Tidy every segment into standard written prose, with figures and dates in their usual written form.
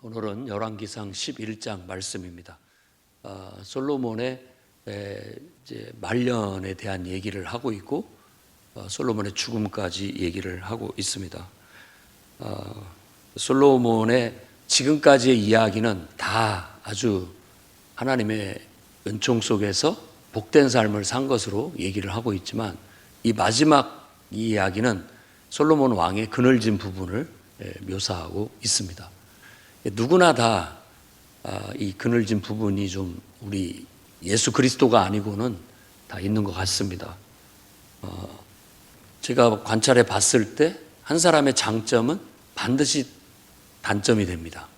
오늘은 열왕기상 11장 말씀입니다. 솔로몬의 이제 말년에 대한 얘기를 하고 있고 솔로몬의 죽음까지 얘기를 하고 있습니다. 솔로몬의 지금까지의 이야기는 다 아주 하나님의 은총 속에서 복된 삶을 산 것으로 얘기를 하고 있지만, 이 마지막 이야기는 솔로몬 왕의 그늘진 부분을 묘사하고 있습니다. 누구나 다 이 그늘진 부분이 좀 우리 예수 그리스도가 아니고는 다 있는 것 같습니다. 제가 관찰해 봤을 때 한 사람의 장점은 반드시 단점이 됩니다.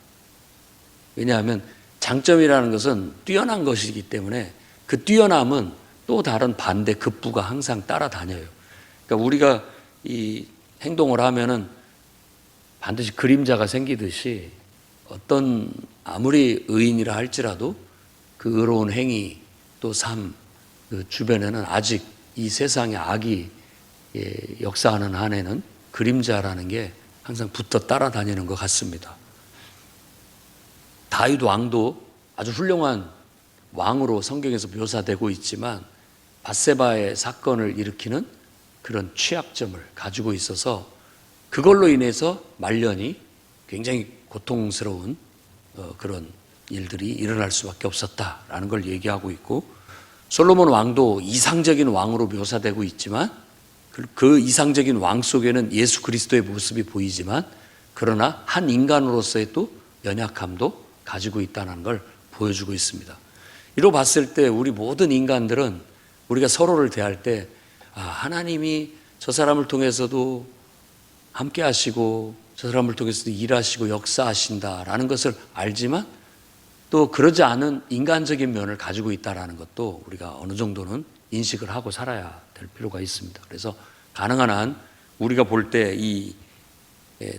왜냐하면 장점이라는 것은 뛰어난 것이기 때문에 그 뛰어남은 또 다른 반대 급부가 항상 따라다녀요. 그러니까 우리가 이 행동을 하면은 반드시 그림자가 생기듯이 어떤 아무리 의인이라 할지라도 그 의로운 행위 또 삶, 그 주변에는 아직 이 세상의 악이 역사하는 한에는 그림자라는 게 항상 붙어 따라다니는 것 같습니다. 다윗 왕도 아주 훌륭한 왕으로 성경에서 묘사되고 있지만 밧세바의 사건을 일으키는 그런 취약점을 가지고 있어서 그걸로 인해서 말년이 굉장히 고통스러운 그런 일들이 일어날 수밖에 없었다라는 걸 얘기하고 있고, 솔로몬 왕도 이상적인 왕으로 묘사되고 있지만 그 이상적인 왕 속에는 예수 그리스도의 모습이 보이지만, 그러나 한 인간으로서의 또 연약함도 가지고 있다는 걸 보여주고 있습니다. 이로 봤을 때 우리 모든 인간들은 우리가 서로를 대할 때 하나님이 저 사람을 통해서도 함께 하시고 저 사람을 통해서도 일하시고 역사하신다라는 것을 알지만 또 그러지 않은 인간적인 면을 가지고 있다는 것도 우리가 어느 정도는 인식을 하고 살아야 될 필요가 있습니다. 그래서 가능한 한 우리가 볼 때 이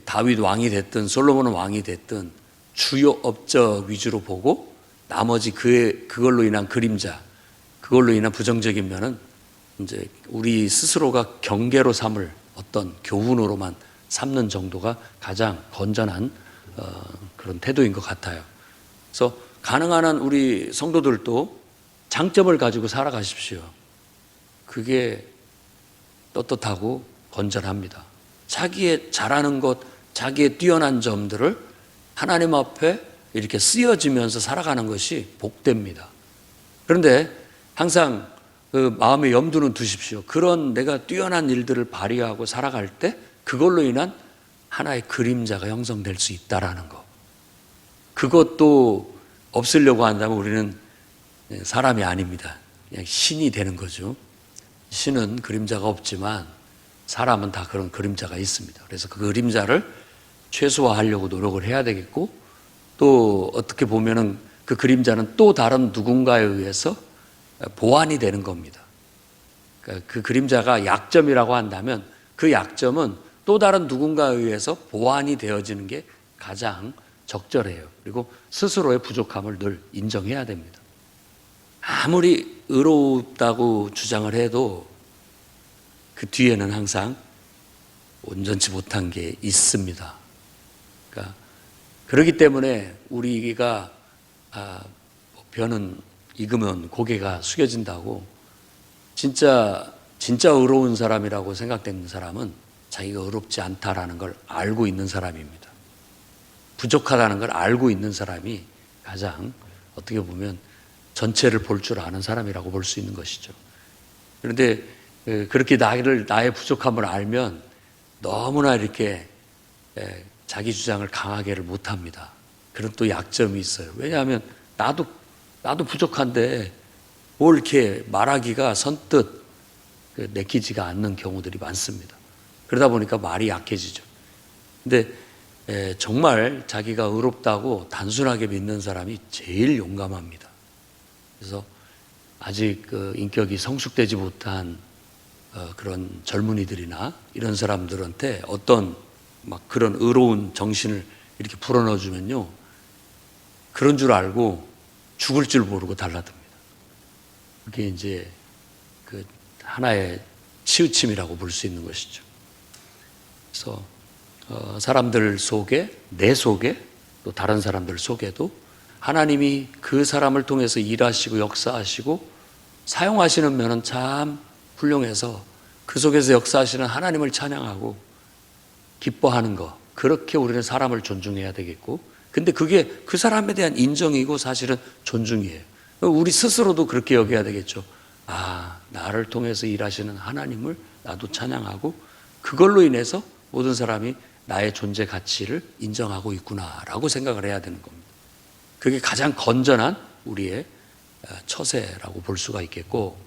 다윗 왕이 됐든 솔로몬 왕이 됐든 주요 업적 위주로 보고 나머지 그걸로 인한 그림자, 그걸로 인한 부정적인 면은 이제 우리 스스로가 경계로 삼을 어떤 교훈으로만 삼는 정도가 가장 건전한 그런 태도인 것 같아요. 그래서 가능한 한 우리 성도들도 장점을 가지고 살아가십시오. 그게 떳떳하고 건전합니다. 자기의 잘하는 것, 자기의 뛰어난 점들을 하나님 앞에 이렇게 쓰여지면서 살아가는 것이 복됩니다. 그런데 항상 그 마음의 염두는 두십시오. 그런 내가 뛰어난 일들을 발휘하고 살아갈 때 그걸로 인한 하나의 그림자가 형성될 수 있다라는 거. 그것도 없으려고 한다면 우리는 사람이 아닙니다. 그냥 신이 되는 거죠. 신은 그림자가 없지만 사람은 다 그런 그림자가 있습니다. 그래서 그 그림자를 최소화하려고 노력을 해야 되겠고, 또 어떻게 보면은 그 그림자는 또 다른 누군가에 의해서 보완이 되는 겁니다. 그러니까 그 그림자가 약점이라고 한다면 그 약점은 또 다른 누군가에 의해서 보완이 되어지는 게 가장 적절해요. 그리고 스스로의 부족함을 늘 인정해야 됩니다. 아무리 의롭다고 주장을 해도 그 뒤에는 항상 온전치 못한 게 있습니다. 그러니까 그렇기 때문에 우리가 벼는 익으면 고개가 숙여진다고, 진짜 의로운 사람이라고 생각되는 사람은 자기가 의롭지 않다라는 걸 알고 있는 사람입니다. 부족하다는 걸 알고 있는 사람이 가장 어떻게 보면 전체를 볼 줄 아는 사람이라고 볼 수 있는 것이죠. 그런데 그렇게 나의 부족함을 알면 너무나 이렇게 자기 주장을 강하게를 못합니다. 그런 또 약점이 있어요. 왜냐하면 나도 부족한데 뭘 이렇게 말하기가 선뜻 내키지가 않는 경우들이 많습니다. 그러다 보니까 말이 약해지죠. 근데 정말 자기가 의롭다고 단순하게 믿는 사람이 제일 용감합니다. 그래서 아직 그 인격이 성숙되지 못한 그런 젊은이들이나 이런 사람들한테 어떤 막 그런 의로운 정신을 이렇게 불어넣어주면요, 그런 줄 알고 죽을 줄 모르고 달라듭니다. 그게 이제 그 하나의 치우침이라고 볼 수 있는 것이죠. 그래서 사람들 속에, 내 속에 또 다른 사람들 속에도 하나님이 그 사람을 통해서 일하시고 역사하시고 사용하시는 면은 참 훌륭해서 그 속에서 역사하시는 하나님을 찬양하고 기뻐하는 것, 그렇게 우리는 사람을 존중해야 되겠고, 근데 그게 그 사람에 대한 인정이고 사실은 존중이에요. 우리 스스로도 그렇게 여겨야 되겠죠. 아, 나를 통해서 일하시는 하나님을 나도 찬양하고 그걸로 인해서 모든 사람이 나의 존재 가치를 인정하고 있구나라고 생각을 해야 되는 겁니다. 그게 가장 건전한 우리의 처세라고 볼 수가 있겠고,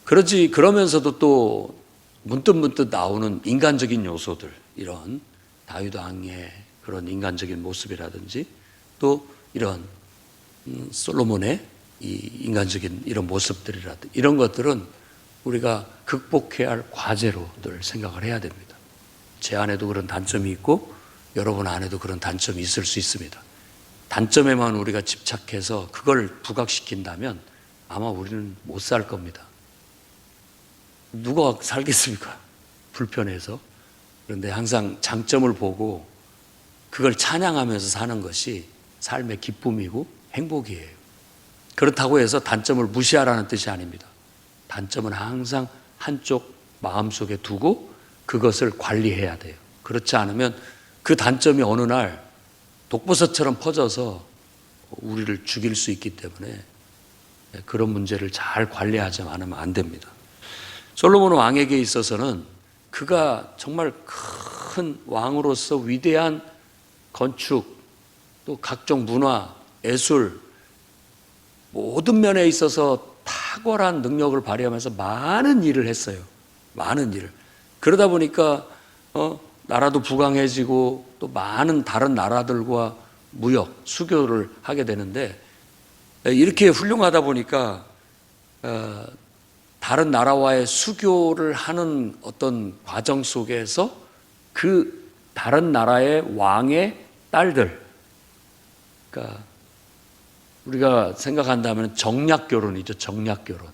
그러면서도 또 문득문득 나오는 인간적인 요소들, 이런 다윗 왕의 그런 인간적인 모습이라든지 또 이런 솔로몬의 이 인간적인 이런 모습들이라든지 이런 것들은 우리가 극복해야 할 과제로들 생각을 해야 됩니다. 제 안에도 그런 단점이 있고 여러분 안에도 그런 단점이 있을 수 있습니다. 단점에만 우리가 집착해서 그걸 부각시킨다면 아마 우리는 못 살 겁니다. 누가 살겠습니까? 불편해서. 그런데 항상 장점을 보고 그걸 찬양하면서 사는 것이 삶의 기쁨이고 행복이에요. 그렇다고 해서 단점을 무시하라는 뜻이 아닙니다. 단점은 항상 한쪽 마음속에 두고 그것을 관리해야 돼요. 그렇지 않으면 그 단점이 어느 날 독버섯처럼 퍼져서 우리를 죽일 수 있기 때문에 그런 문제를 잘 관리하지 않으면 안 됩니다. 솔로몬 왕에게 있어서는 그가 정말 큰 왕으로서 위대한 건축, 또 각종 문화, 예술, 모든 면에 있어서 탁월한 능력을 발휘하면서 많은 일을 했어요. 많은 일을. 그러다 보니까 나라도 부강해지고 또 많은 다른 나라들과 무역, 수교를 하게 되는데, 이렇게 훌륭하다 보니까 다른 나라와의 수교를 하는 어떤 과정 속에서 그 다른 나라의 왕의 딸들, 그러니까 우리가 생각한다면 정략결혼이죠. 정략결혼.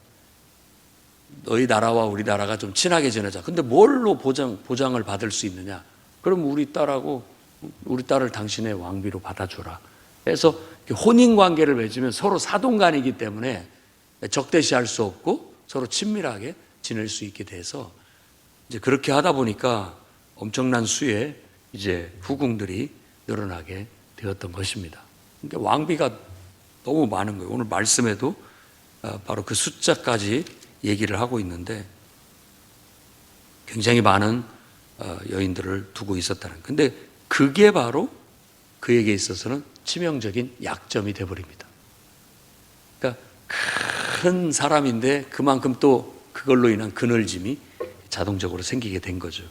너희 나라와 우리 나라가 좀 친하게 지내자. 근데 뭘로 보장을 받을 수 있느냐? 그럼 우리 딸을 당신의 왕비로 받아줘라. 그래서 혼인관계를 맺으면 서로 사돈간이기 때문에 적대시할 수 없고 서로 친밀하게 지낼 수 있게 돼서 이제 그렇게 하다 보니까 엄청난 수의 이제 후궁들이 늘어나게 되었던 것입니다. 그러니까 왕비가 너무 많은 거예요. 오늘 말씀에도 바로 그 숫자까지 얘기를 하고 있는데 굉장히 많은 여인들을 두고 있었다는. 근데 그게 바로 그에게 있어서는 치명적인 약점이 되어버립니다. 그러니까 큰 사람인데 그만큼 또 그걸로 인한 그늘짐이 자동적으로 생기게 된 거죠.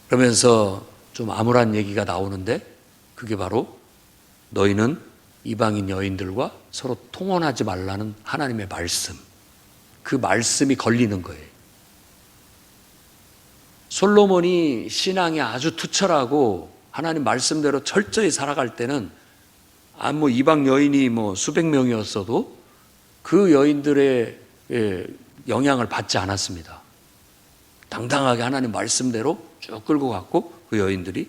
그러면서 좀 암울한 얘기가 나오는데 그게 바로 너희는 이방인 여인들과 서로 통혼하지 말라는 하나님의 말씀, 그 말씀이 걸리는 거예요. 솔로몬이 신앙이 아주 투철하고 하나님 말씀대로 철저히 살아갈 때는 이방 여인이 수백 명이었어도 그 여인들의 영향을 받지 않았습니다. 당당하게 하나님 말씀대로 쭉 끌고 갔고 그 여인들이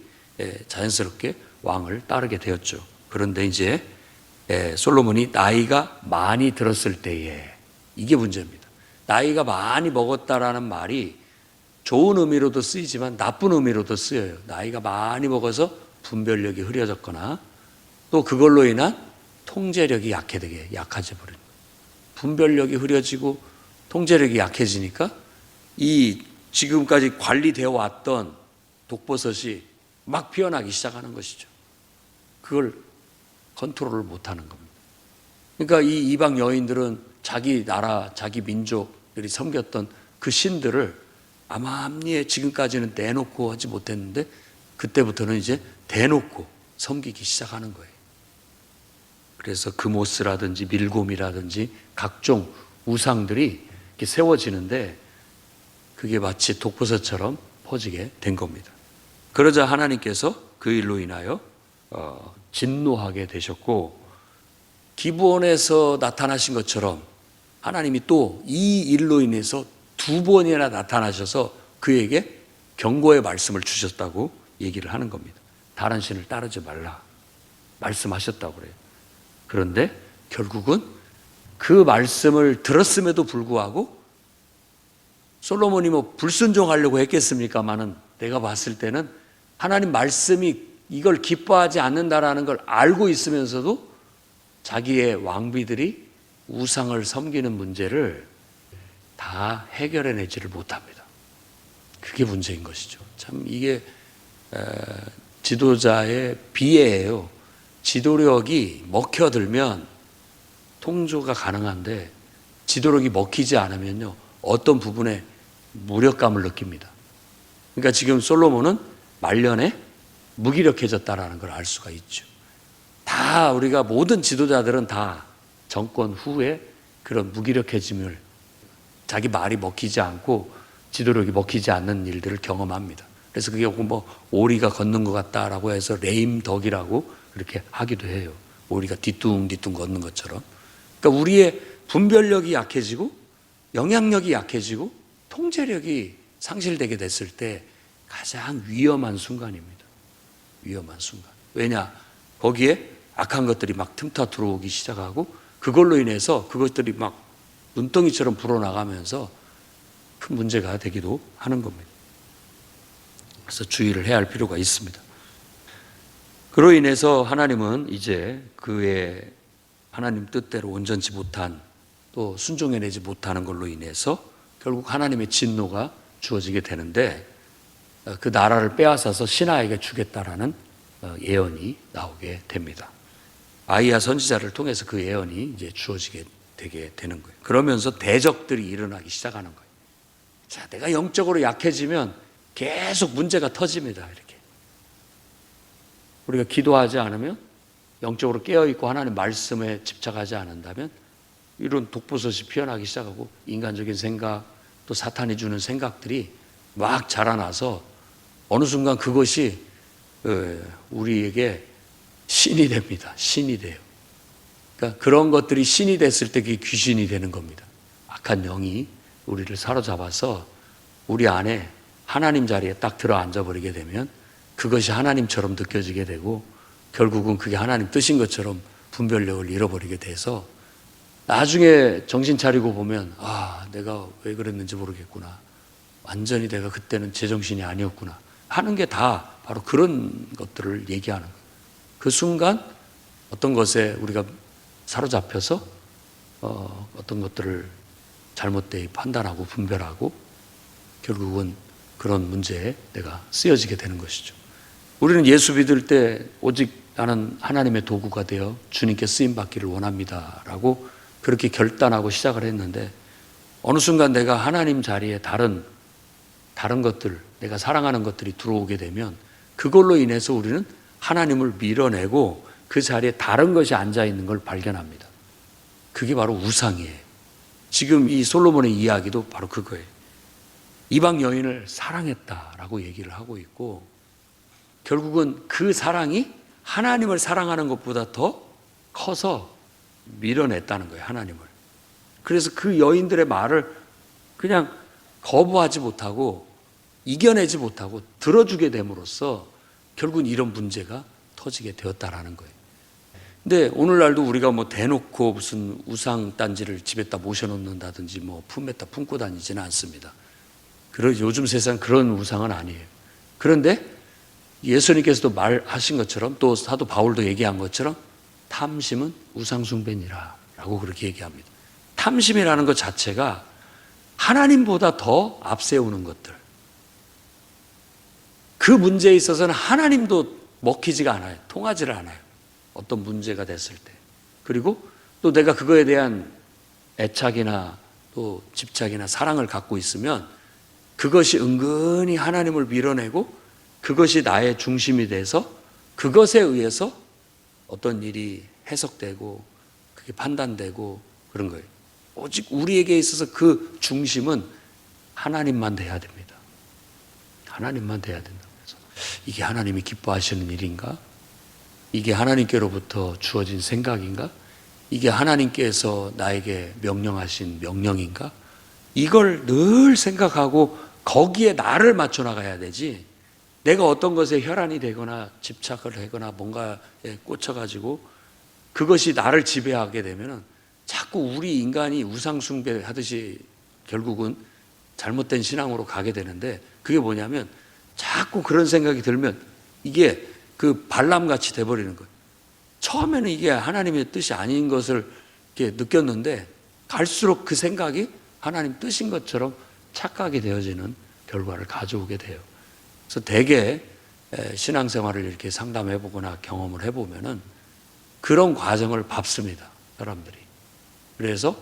자연스럽게 왕을 따르게 되었죠. 그런데 이제 솔로몬이 나이가 많이 들었을 때에, 이게 문제입니다. 나이가 많이 먹었다라는 말이 좋은 의미로도 쓰이지만 나쁜 의미로도 쓰여요. 나이가 많이 먹어서 분별력이 흐려졌거나 또 그걸로 인한 통제력이 약해져 버린 거예요. 분별력이 흐려지고 통제력이 약해지니까 이 지금까지 관리되어 왔던 독버섯이 막 피어나기 시작하는 것이죠. 그걸 컨트롤을 못하는 겁니다. 그러니까 이 이방 여인들은 자기 나라, 자기 민족들이 섬겼던 그 신들을 암암리에 지금까지는 내놓고 하지 못했는데 그때부터는 이제 대놓고 섬기기 시작하는 거예요. 그래서 금오스라든지 밀곰이라든지 각종 우상들이 이렇게 세워지는데 그게 마치 독버섯처럼 퍼지게 된 겁니다. 그러자 하나님께서 그 일로 인하여 진노하게 되셨고, 기브온에서 나타나신 것처럼 하나님이 또 이 일로 인해서 2번이나 나타나셔서 그에게 경고의 말씀을 주셨다고 얘기를 하는 겁니다. 다른 신을 따르지 말라. 말씀하셨다고 그래요. 그런데 결국은 그 말씀을 들었음에도 불구하고 솔로몬이 뭐 불순종하려고 했겠습니까마는 내가 봤을 때는 하나님 말씀이 이걸 기뻐하지 않는다라는 걸 알고 있으면서도 자기의 왕비들이 우상을 섬기는 문제를 다 해결해내지를 못합니다. 그게 문제인 것이죠. 참 이게 지도자의 비애예요. 지도력이 먹혀들면 통조가 가능한데 지도력이 먹히지 않으면요 어떤 부분에 무력감을 느낍니다. 그러니까 지금 솔로몬은 말년에 무기력해졌다라는 걸 알 수가 있죠. 다 우리가 모든 지도자들은 다 정권 후에 그런 무기력해짐을 자기 말이 먹히지 않고 지도력이 먹히지 않는 일들을 경험합니다. 그래서 그게 뭐 오리가 걷는 것 같다라고 해서 레임덕이라고 그렇게 하기도 해요. 오리가 뒤뚱뒤뚱 걷는 것처럼. 그러니까 우리의 분별력이 약해지고 영향력이 약해지고 통제력이 상실되게 됐을 때 가장 위험한 순간입니다. 위험한 순간. 왜냐? 거기에 악한 것들이 막 틈타 들어오기 시작하고 그걸로 인해서 그것들이 막 눈덩이처럼 불어나가면서 큰 문제가 되기도 하는 겁니다. 그래서 주의를 해야 할 필요가 있습니다. 그로 인해서 하나님은 이제 그의 하나님 뜻대로 온전치 못한 또 순종해내지 못하는 걸로 인해서 결국 하나님의 진노가 주어지게 되는데 그 나라를 빼앗아서 신하에게 주겠다라는 예언이 나오게 됩니다. 아이야 선지자를 통해서 그 예언이 이제 주어지게 되게 되는 거예요. 그러면서 대적들이 일어나기 시작하는 거예요. 자, 내가 영적으로 약해지면 계속 문제가 터집니다. 이렇게 우리가 기도하지 않으면 영적으로 깨어있고 하나님 말씀에 집착하지 않는다면 이런 독버섯이 피어나기 시작하고 인간적인 생각 또 사탄이 주는 생각들이 막 자라나서 어느 순간 그것이 우리에게 신이 됩니다. 신이 돼요. 그러니까 그런 것들이 신이 됐을 때 그게 귀신이 되는 겁니다. 악한 영이 우리를 사로잡아서 우리 안에 하나님 자리에 딱 들어앉아 버리게 되면 그것이 하나님처럼 느껴지게 되고 결국은 그게 하나님 뜻인 것처럼 분별력을 잃어버리게 돼서 나중에 정신 차리고 보면 내가 왜 그랬는지 모르겠구나. 완전히 내가 그때는 제정신이 아니었구나 하는 게 다 바로 그런 것들을 얘기하는 거예요. 그 순간 어떤 것에 우리가 사로잡혀서 어떤 것들을 잘못되게 판단하고 분별하고 결국은 그런 문제에 내가 쓰여지게 되는 것이죠. 우리는 예수 믿을 때 오직 나는 하나님의 도구가 되어 주님께 쓰임받기를 원합니다라고 그렇게 결단하고 시작을 했는데 어느 순간 내가 하나님 자리에 다른 것들, 내가 사랑하는 것들이 들어오게 되면 그걸로 인해서 우리는 하나님을 밀어내고 그 자리에 다른 것이 앉아있는 걸 발견합니다. 그게 바로 우상이에요. 지금 이 솔로몬의 이야기도 바로 그거예요. 이방 여인을 사랑했다라고 얘기를 하고 있고 결국은 그 사랑이 하나님을 사랑하는 것보다 더 커서 밀어냈다는 거예요. 하나님을. 그래서 그 여인들의 말을 그냥 거부하지 못하고 이겨내지 못하고 들어주게 됨으로써 결국은 이런 문제가 터지게 되었다라는 거예요. 근데 오늘날도 우리가 뭐 대놓고 무슨 우상 단지를 집에다 모셔놓는다든지 뭐 품에다 품고 다니지는 않습니다. 그리고 요즘 세상 그런 우상은 아니에요. 그런데 예수님께서도 말하신 것처럼 또 사도 바울도 얘기한 것처럼 탐심은 우상숭배니라 라고 그렇게 얘기합니다. 탐심이라는 것 자체가 하나님보다 더 앞세우는 것들, 그 문제에 있어서는 하나님도 먹히지가 않아요. 통하지를 않아요. 어떤 문제가 됐을 때. 그리고 또 내가 그거에 대한 애착이나 또 집착이나 사랑을 갖고 있으면 그것이 은근히 하나님을 밀어내고 그것이 나의 중심이 돼서 그것에 의해서 어떤 일이 해석되고 그게 판단되고 그런 거예요. 오직 우리에게 있어서 그 중심은 하나님만 돼야 됩니다. 하나님만 돼야 된다. 그래서 이게 하나님이 기뻐하시는 일인가? 이게 하나님께로부터 주어진 생각인가? 이게 하나님께서 나에게 명령하신 명령인가? 이걸 늘 생각하고 거기에 나를 맞춰 나가야 되지 내가 어떤 것에 혈안이 되거나 집착을 하거나 뭔가에 꽂혀가지고 그것이 나를 지배하게 되면은 자꾸 우리 인간이 우상숭배 하듯이 결국은 잘못된 신앙으로 가게 되는데, 그게 뭐냐면 자꾸 그런 생각이 들면 이게 그 발람같이 돼버리는 거예요. 처음에는 이게 하나님의 뜻이 아닌 것을 이렇게 느꼈는데 갈수록 그 생각이 하나님 뜻인 것처럼 착각이 되어지는 결과를 가져오게 돼요. 그래서 대개 신앙생활을 이렇게 상담해 보거나 경험을 해보면은 그런 과정을 밟습니다, 사람들이. 그래서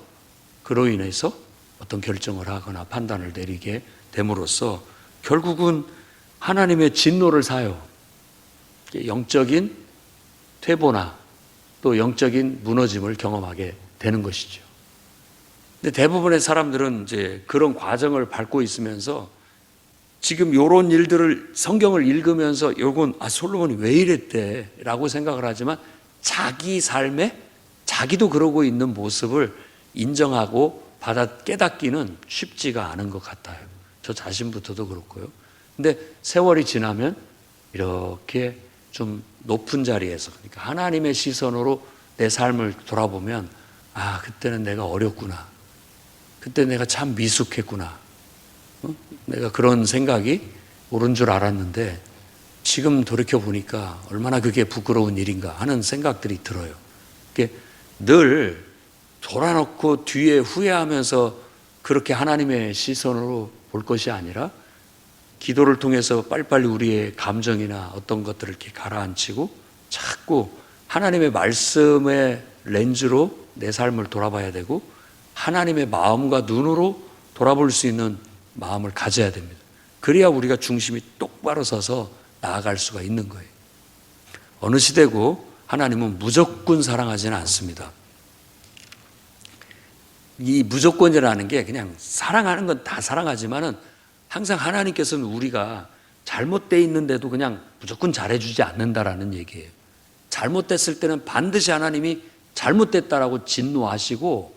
그로 인해서 어떤 결정을 하거나 판단을 내리게 됨으로써 결국은 하나님의 진노를 사요. 영적인 퇴보나 또 영적인 무너짐을 경험하게 되는 것이죠. 근데 대부분의 사람들은 이제 그런 과정을 밟고 있으면서 지금 이런 일들을 성경을 읽으면서 요건 솔로몬이 왜 이랬대 라고 생각을 하지만 자기 삶에 자기도 그러고 있는 모습을 인정하고 깨닫기는 쉽지가 않은 것 같아요. 저 자신부터도 그렇고요. 근데 세월이 지나면 이렇게 좀 높은 자리에서, 그러니까 하나님의 시선으로 내 삶을 돌아보면 그때는 내가 어렸구나. 그때 내가 참 미숙했구나. 내가 그런 생각이 옳은 줄 알았는데 지금 돌이켜보니까 얼마나 그게 부끄러운 일인가 하는 생각들이 들어요. 늘 돌아놓고 뒤에 후회하면서 그렇게 하나님의 시선으로 볼 것이 아니라 기도를 통해서 빨리빨리 우리의 감정이나 어떤 것들을 이렇게 가라앉히고 자꾸 하나님의 말씀의 렌즈로 내 삶을 돌아봐야 되고 하나님의 마음과 눈으로 돌아볼 수 있는 마음을 가져야 됩니다. 그래야 우리가 중심이 똑바로 서서 나아갈 수가 있는 거예요. 어느 시대고 하나님은 무조건 사랑하지는 않습니다. 이 무조건이라는 게 그냥 사랑하는 건 다 사랑하지만은 항상 하나님께서는 우리가 잘못되어 있는데도 그냥 무조건 잘해주지 않는다라는 얘기예요. 잘못됐을 때는 반드시 하나님이 잘못됐다라고 진노하시고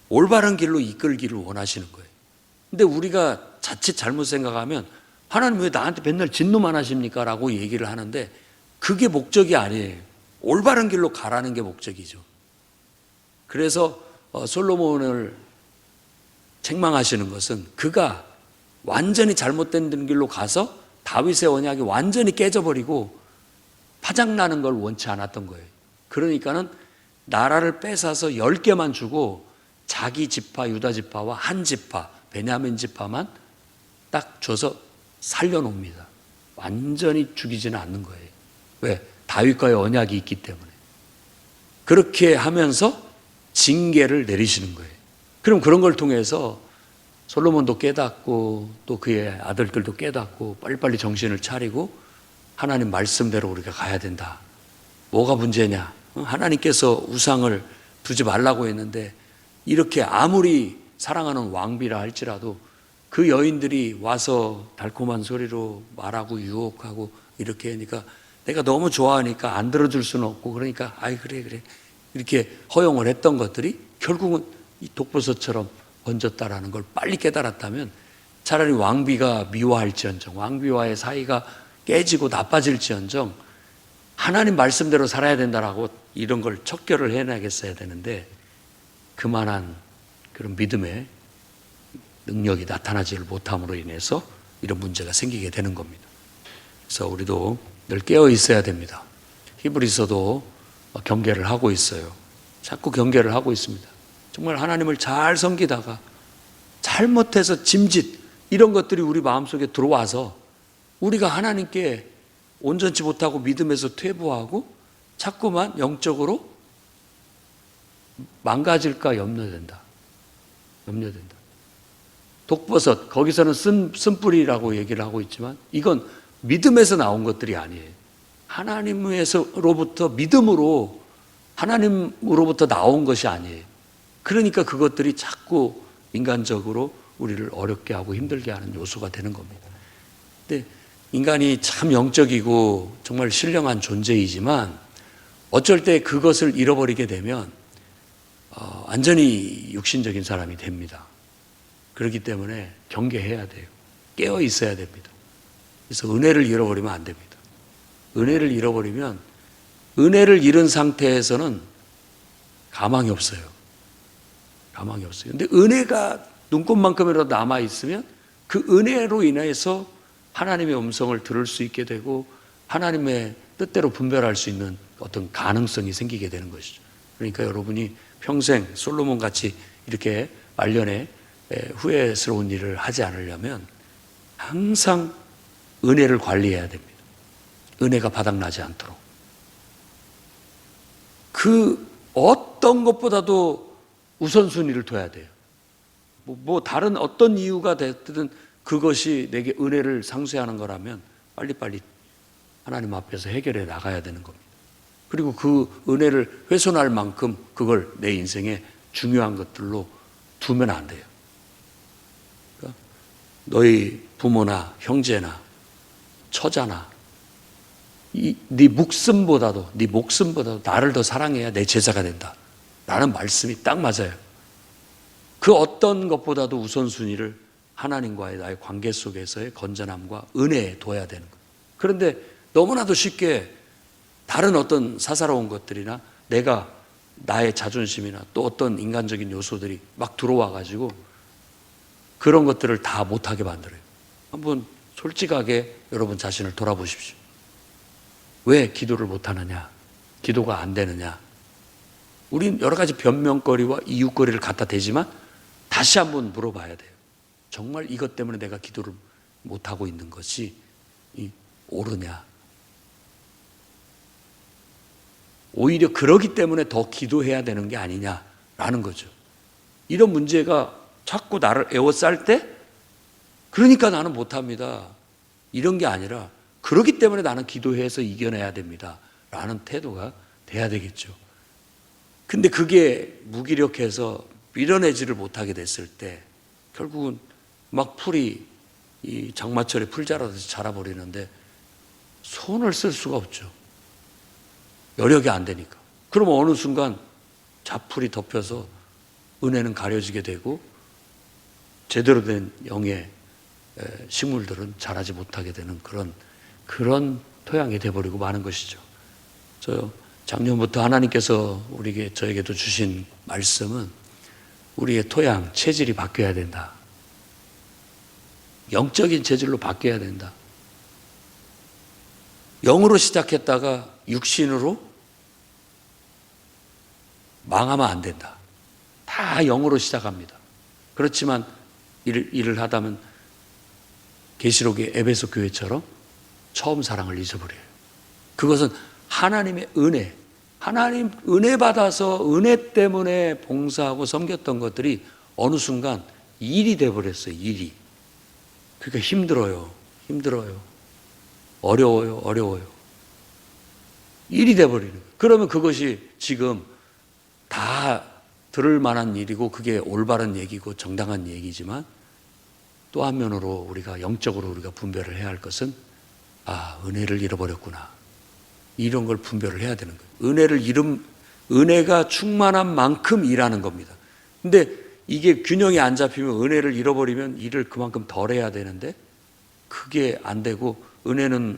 올바른 길로 이끌기를 원하시는 거예요. 근데 우리가 자칫 잘못 생각하면 하나님 왜 나한테 맨날 진노만 하십니까? 라고 얘기를 하는데 그게 목적이 아니에요. 올바른 길로 가라는 게 목적이죠. 그래서 솔로몬을 책망하시는 것은 그가 완전히 잘못된 길로 가서 다윗의 언약이 완전히 깨져버리고 파장나는 걸 원치 않았던 거예요. 그러니까는 나라를 뺏어서 10개만 주고 자기 지파 유다 지파와 한 지파 베냐민 지파만 딱 줘서 살려놓습니다. 완전히 죽이지는 않는 거예요. 왜? 다윗과의 언약이 있기 때문에. 그렇게 하면서 징계를 내리시는 거예요. 그럼 그런 걸 통해서 솔로몬도 깨닫고 또 그의 아들들도 깨닫고 빨리빨리 정신을 차리고 하나님 말씀대로 우리가 가야 된다. 뭐가 문제냐? 하나님께서 우상을 두지 말라고 했는데 이렇게 아무리 사랑하는 왕비라 할지라도 그 여인들이 와서 달콤한 소리로 말하고 유혹하고 이렇게 하니까 내가 너무 좋아하니까 안 들어줄 수는 없고 그러니까 그래 이렇게 허용을 했던 것들이 결국은 이 독버섯처럼 번졌다라는 걸 빨리 깨달았다면 차라리 왕비가 미워할지언정 왕비와의 사이가 깨지고 나빠질지언정 하나님 말씀대로 살아야 된다라고 이런 걸 척결을 해내겠어야 되는데 그만한 그런 믿음의 능력이 나타나지 못함으로 인해서 이런 문제가 생기게 되는 겁니다. 그래서 우리도 늘 깨어 있어야 됩니다. 히브리서도 경계를 하고 있어요. 자꾸 경계를 하고 있습니다. 정말 하나님을 잘 섬기다가 잘못해서 짐짓 이런 것들이 우리 마음속에 들어와서 우리가 하나님께 온전치 못하고 믿음에서 퇴보하고 자꾸만 영적으로 망가질까 염려된다. 독버섯, 거기서는 쓴뿌리라고 얘기를 하고 있지만 이건 믿음에서 나온 것들이 아니에요. 하나님으로부터 믿음으로 하나님으로부터 나온 것이 아니에요. 그러니까 그것들이 자꾸 인간적으로 우리를 어렵게 하고 힘들게 하는 요소가 되는 겁니다. 근데 인간이 참 영적이고 정말 신령한 존재이지만 어쩔 때 그것을 잃어버리게 되면 완전히 육신적인 사람이 됩니다. 그렇기 때문에 경계해야 돼요. 깨어 있어야 됩니다. 그래서 은혜를 잃어버리면 안 됩니다. 은혜를 잃어버리면 은혜를 잃은 상태에서는 가망이 없어요. 가망이 없어요. 근데 은혜가 눈꽃만큼이라도 남아있으면 그 은혜로 인해서 하나님의 음성을 들을 수 있게 되고 하나님의 뜻대로 분별할 수 있는 어떤 가능성이 생기게 되는 것이죠. 그러니까 여러분이 평생 솔로몬 같이 이렇게 말년에 후회스러운 일을 하지 않으려면 항상 은혜를 관리해야 됩니다. 은혜가 바닥나지 않도록. 그 어떤 것보다도 우선순위를 둬야 돼요. 뭐 다른 어떤 이유가 됐든 그것이 내게 은혜를 상쇄하는 거라면 빨리빨리 하나님 앞에서 해결해 나가야 되는 겁니다. 그리고 그 은혜를 훼손할 만큼 그걸 내 인생에 중요한 것들로 두면 안 돼요. 그러니까 너희 부모나 형제나 처자나 네 목숨보다도 나를 더 사랑해야 내 제자가 된다 라는 말씀이 딱 맞아요. 그 어떤 것보다도 우선순위를 하나님과의 나의 관계 속에서의 건전함과 은혜에 둬야 되는 거예요. 그런데 너무나도 쉽게 다른 어떤 사사로운 것들이나 나의 자존심이나 또 어떤 인간적인 요소들이 막 들어와 가지고 그런 것들을 다 못하게 만들어요. 한번 솔직하게 여러분 자신을 돌아보십시오. 왜 기도를 못하느냐? 기도가 안 되느냐? 우린 여러 가지 변명거리와 이유거리를 갖다 대지만 다시 한번 물어봐야 돼요. 정말 이것 때문에 내가 기도를 못하고 있는 것이 옳으냐? 오히려 그러기 때문에 더 기도해야 되는 게 아니냐라는 거죠. 이런 문제가 자꾸 나를 에워쌀 때 그러니까 나는 못합니다. 이런 게 아니라 그러기 때문에 나는 기도해서 이겨내야 됩니다. 라는 태도가 돼야 되겠죠. 근데 그게 무기력해서 밀어내지를 못하게 됐을 때 결국은 막 풀이 이 장마철에 풀 자라듯이 자라버리는데 손을 쓸 수가 없죠. 여력이 안 되니까. 그러면 어느 순간 잡풀이 덮여서 은혜는 가려지게 되고 제대로 된 영의 식물들은 자라지 못하게 되는 그런 토양이 돼버리고 마는 것이죠. 작년부터 하나님께서 저에게도 주신 말씀은 우리의 토양, 체질이 바뀌어야 된다. 영적인 체질로 바뀌어야 된다. 영으로 시작했다가 육신으로 망하면 안 된다. 다 영으로 시작합니다. 그렇지만 일을 하다면 계시록의 에베소 교회처럼 처음 사랑을 잊어버려요. 그것은 하나님의 은혜, 하나님 은혜 받아서 은혜 때문에 봉사하고 섬겼던 것들이 어느 순간 일이 돼버렸어요. 일이. 그러니까 힘들어요. 어려워요. 일이 돼버리는 거예요. 그러면 그것이 지금 다 들을 만한 일이고 그게 올바른 얘기고 정당한 얘기지만 또 한면으로 영적으로 우리가 분별을 해야 할 것은 은혜를 잃어버렸구나. 이런 걸 분별을 해야 되는 거예요. 은혜가 충만한 만큼 일하는 겁니다. 근데 이게 균형이 안 잡히면 은혜를 잃어버리면 일을 그만큼 덜 해야 되는데 그게 안 되고 은혜는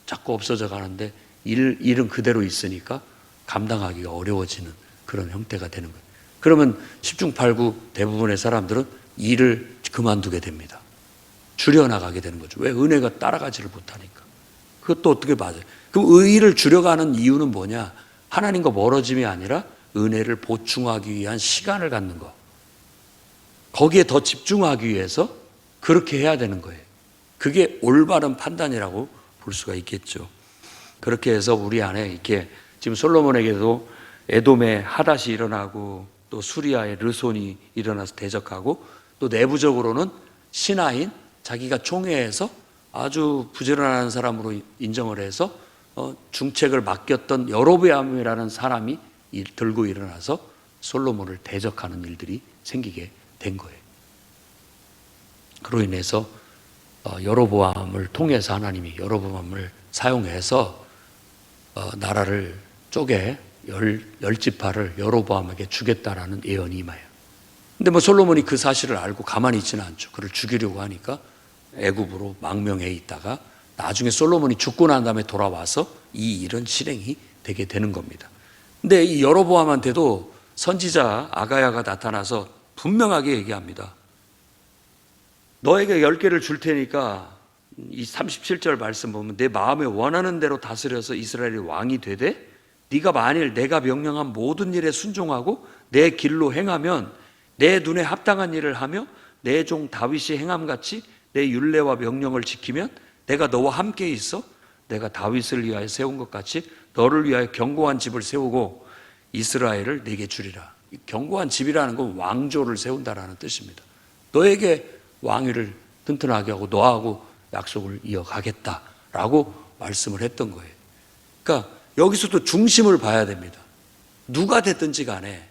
자꾸 없어져 가는데 일은 그대로 있으니까 감당하기가 어려워지는 그런 형태가 되는 거예요. 그러면 10중 8구 대부분의 사람들은 일을 그만두게 됩니다. 줄여나가게 되는 거죠. 왜? 은혜가 따라가지를 못하니까. 그것도 어떻게 맞아요? 그럼 일을 줄여가는 이유는 뭐냐? 하나님과 멀어짐이 아니라 은혜를 보충하기 위한 시간을 갖는 거. 거기에 더 집중하기 위해서 그렇게 해야 되는 거예요. 그게 올바른 판단이라고 볼 수가 있겠죠. 그렇게 해서 우리 안에 이렇게 지금 솔로몬에게도 에돔의 하닷이 일어나고 또 수리아의 르손이 일어나서 대적하고 또 내부적으로는 신하인 자기가 총회에서 아주 부지런한 사람으로 인정을 해서 중책을 맡겼던 여로보암이라는 사람이 들고 일어나서 솔로몬을 대적하는 일들이 생기게 된 거예요. 그로 인해서 여로보암을 통해서 하나님이 여로보암을 사용해서 나라를 쪼개 열 지파를 여로보암에게 주겠다라는 예언이 임해요. 근데 솔로몬이 그 사실을 알고 가만히 있지는 않죠. 그를 죽이려고 하니까 애굽으로 망명해 있다가 나중에 솔로몬이 죽고 난 다음에 돌아와서 이 일은 실행이 되게 되는 겁니다. 근데 이 여로보암한테도 선지자 아가야가 나타나서 분명하게 얘기합니다. 너에게 10개를 줄 테니까 이 37절 말씀 보면 내 마음에 원하는 대로 다스려서 이스라엘이 왕이 되되 네가 만일 내가 명령한 모든 일에 순종하고 내 길로 행하면 내 눈에 합당한 일을 하며 내 종 다윗이 행함같이 내 율례와 명령을 지키면 내가 너와 함께 있어 내가 다윗을 위하여 세운 것 같이 너를 위하여 견고한 집을 세우고 이스라엘을 내게 주리라. 견고한 집이라는 건 왕조를 세운다라는 뜻입니다. 너에게 왕위를 튼튼하게 하고 너하고 약속을 이어가겠다라고 말씀을 했던 거예요. 그러니까 여기서도 중심을 봐야 됩니다. 누가 됐든지 간에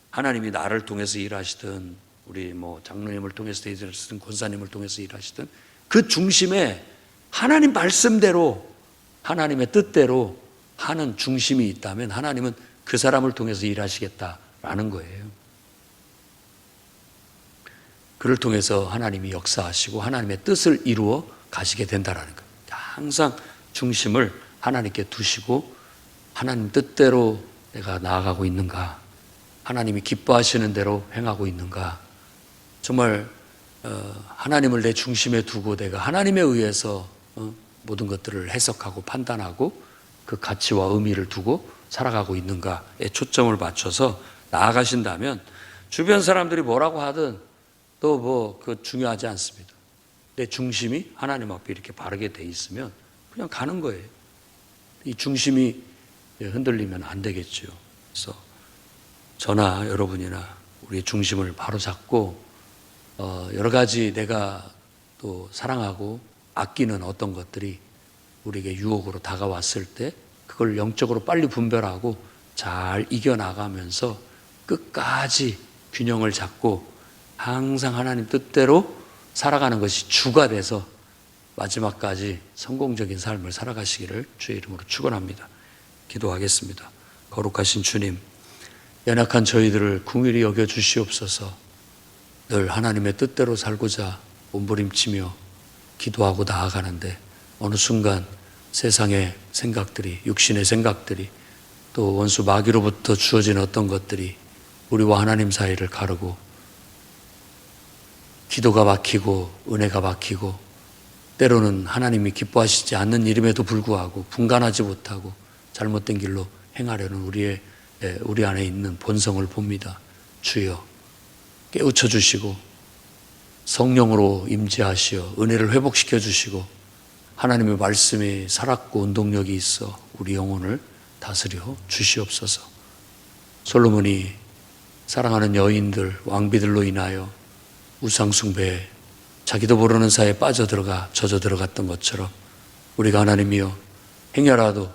하나님이 나를 통해서 일하시든 우리 장로님을 통해서 일하시든 권사님을 통해서 일하시든 그 중심에 하나님 말씀대로 하나님의 뜻대로 하는 중심이 있다면 하나님은 그 사람을 통해서 일하시겠다라는 거예요. 그를 통해서 하나님이 역사하시고 하나님의 뜻을 이루어 가시게 된다라는 거예요. 항상 중심을 하나님께 두시고 하나님 뜻대로 내가 나아가고 있는가, 하나님이 기뻐하시는 대로 행하고 있는가, 정말 하나님을 내 중심에 두고 내가 하나님에 의해서 모든 것들을 해석하고 판단하고 그 가치와 의미를 두고 살아가고 있는가에 초점을 맞춰서 나아가신다면 주변 사람들이 뭐라고 하든 또 그 중요하지 않습니다. 내 중심이 하나님 앞에 이렇게 바르게 돼 있으면 그냥 가는 거예요. 이 중심이 흔들리면 안 되겠죠. 그래서 저나 여러분이나 우리의 중심을 바로 잡고 여러 가지 내가 또 사랑하고 아끼는 어떤 것들이 우리에게 유혹으로 다가왔을 때 그걸 영적으로 빨리 분별하고 잘 이겨나가면서 끝까지 균형을 잡고 항상 하나님 뜻대로 살아가는 것이 주가 돼서 마지막까지 성공적인 삶을 살아가시기를 주의 이름으로 축원합니다. 기도하겠습니다. 거룩하신 주님, 연약한 저희들을 긍휼히 여겨 주시옵소서. 늘 하나님의 뜻대로 살고자 몸부림치며 기도하고 나아가는데 어느 순간 세상의 생각들이, 육신의 생각들이, 또 원수 마귀로부터 주어진 어떤 것들이 우리와 하나님 사이를 가르고 기도가 막히고 은혜가 막히고 때로는 하나님이 기뻐하시지 않는 일임에도 불구하고 분간하지 못하고 잘못된 길로 행하려는 우리 안에 있는 본성을 봅니다. 주여 깨우쳐 주시고 성령으로 임재하시어 은혜를 회복시켜 주시고 하나님의 말씀이 살았고 운동력이 있어 우리 영혼을 다스려 주시옵소서. 솔로몬이 사랑하는 여인들, 왕비들로 인하여 우상숭배에 자기도 모르는 사이에 빠져들어가 젖어 들어갔던 것처럼 우리가 하나님이여 행여라도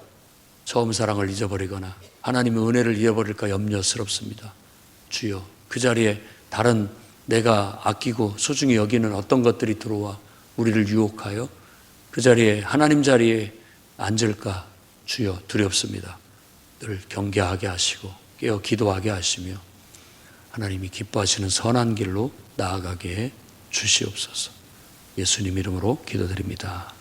처음 사랑을 잊어버리거나 하나님의 은혜를 잃어버릴까 염려스럽습니다. 주여 그 자리에 다른 내가 아끼고 소중히 여기는 어떤 것들이 들어와 우리를 유혹하여 그 자리에 하나님 자리에 앉을까 주여 두렵습니다. 늘 경계하게 하시고 깨어 기도하게 하시며 하나님이 기뻐하시는 선한 길로 나아가게 해 주시옵소서. 예수님 이름으로 기도드립니다.